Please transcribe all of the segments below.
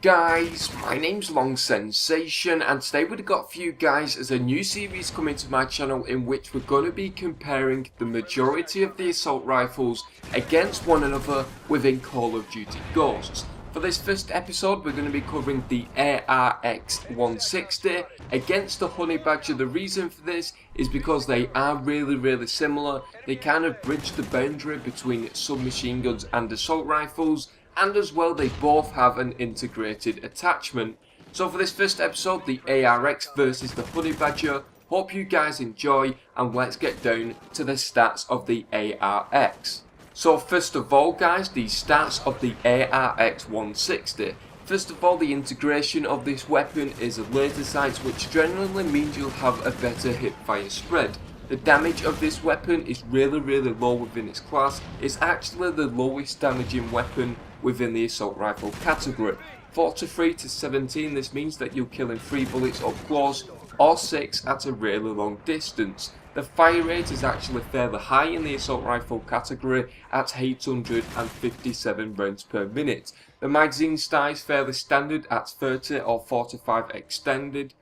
Guys, my name's Long Sensation, and today we've got for you guys as a new series coming to my channel in which we're going to be comparing the majority of the assault rifles against one another within Call of Duty Ghosts. For this first episode, we're going to be covering the ARX-160 against the HoneyBadger. The reason for this is because they are really similar. They kind of bridge the boundary between submachine guns and assault rifles, and as well they both have an integrated attachment. So for this first episode, the ARX versus the HoneyBadger, hope you guys enjoy, and let's get down to the stats of the ARX. So first of all guys, the stats of the ARX-160. First of all, the integration of this weapon is a laser sight, which generally means you'll have a better hip-fire spread. The damage of this weapon is really low within its class. It's actually the lowest damaging weapon within the assault rifle category. 43 to 17, this means that you're killing 3 bullets up close or 6 at a really long distance. The fire rate is actually fairly high in the assault rifle category at 857 rounds per minute. The magazine size fairly standard at 30 or 45 extended.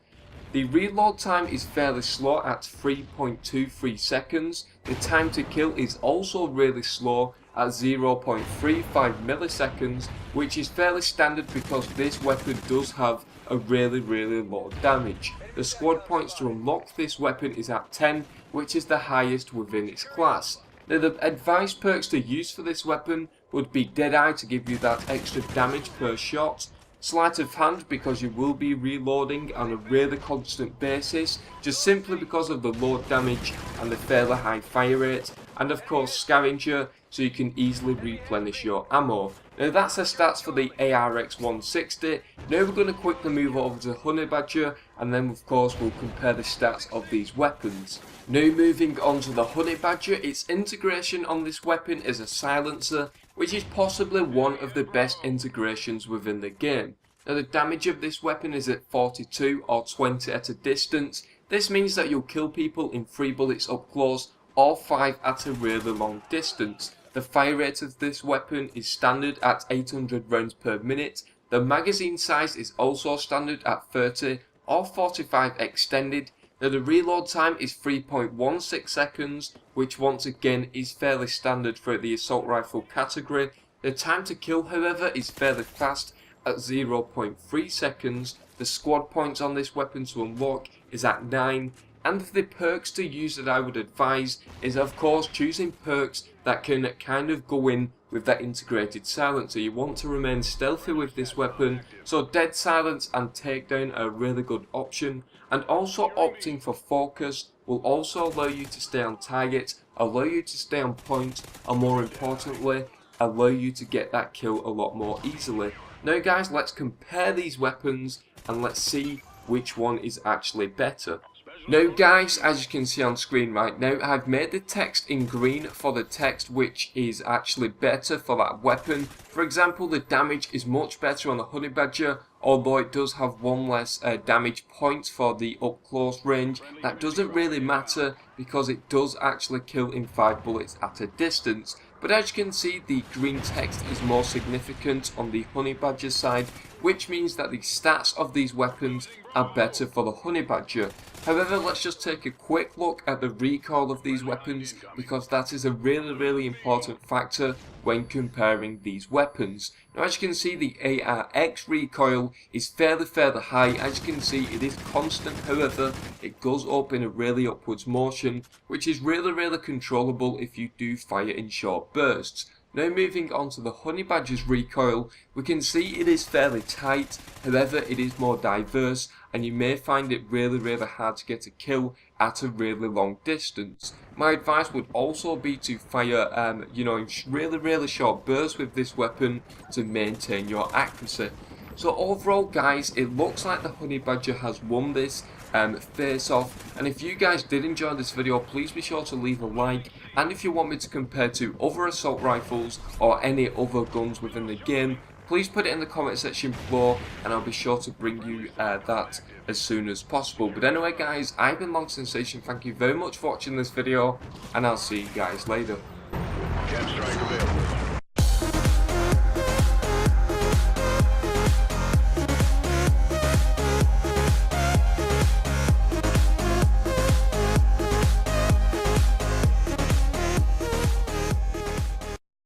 The reload time is fairly slow at 3.23 seconds. The time to kill is also really slow at 0.35 milliseconds, which is fairly standard because this weapon does have a really low damage. The squad points to unlock this weapon is at 10, which is the highest within its class. Now the advised perks to use for this weapon would be Deadeye to give you that extra damage per shot, Sleight of Hand because you will be reloading on a really constant basis, just simply because of the low damage and the fairly high fire rate, and of course Scavenger so you can easily replenish your ammo. Now that's the stats for the ARX-160. Now we're going to quickly move over to HoneyBadger, and then of course we'll compare the stats of these weapons. Now moving on to the HoneyBadger, its integration on this weapon is a silencer, which is possibly one of the best integrations within the game. Now the damage of this weapon is at 42 or 20 at a distance. This means that you'll kill people in 3 bullets up close or 5 at a really long distance. The fire rate of this weapon is standard at 800 rounds per minute. The magazine size is also standard at 30 or 45 extended. Now the reload time is 3.16 seconds, which once again is fairly standard for the assault rifle category. The time to kill however is fairly fast at 0.3 seconds. The squad points on this weapon to unlock is at 9. And the perks to use that I would advise is of course choosing perks that can kind of go in with that integrated silencer. You want to remain stealthy with this weapon, so Dead Silence and Takedown are a really good option. And also opting for Focus will also allow you to stay on target, allow you to stay on point, and more importantly, allow you to get that kill a lot more easily. Now guys, let's compare these weapons and let's see which one is actually better. Now guys, as you can see on screen right now, I've made the text in green for the text which is actually better for that weapon. For example, the damage is much better on the HoneyBadger, although it does have one less damage point for the up close range. That doesn't really matter because it does actually kill in 5 bullets at a distance. But as you can see, the green text is more significant on the HoneyBadger side, which means that the stats of these weapons are better for the HoneyBadger. However, let's just take a quick look at the recoil of these weapons, because that is a really important factor when comparing these weapons. Now as you can see, the ARX recoil is fairly high. As you can see, it is constant, however it goes up in a really upwards motion, which is really controllable if you do fire in short bursts. Now moving on to the HoneyBadger's recoil, we can see it is fairly tight, however it is more diverse, and you may find it really hard to get a kill at a really long distance. My advice would also be to fire in really short bursts with this weapon to maintain your accuracy. So overall guys, it looks like the HoneyBadger has won this face off, and if you guys did enjoy this video, please be sure to leave a like, and if you want me to compare to other assault rifles or any other guns within the game, please put it in the comment section below and I'll be sure to bring you that as soon as possible. But anyway guys, I've been Long Sensation, thank you very much for watching this video, and I'll see you guys later.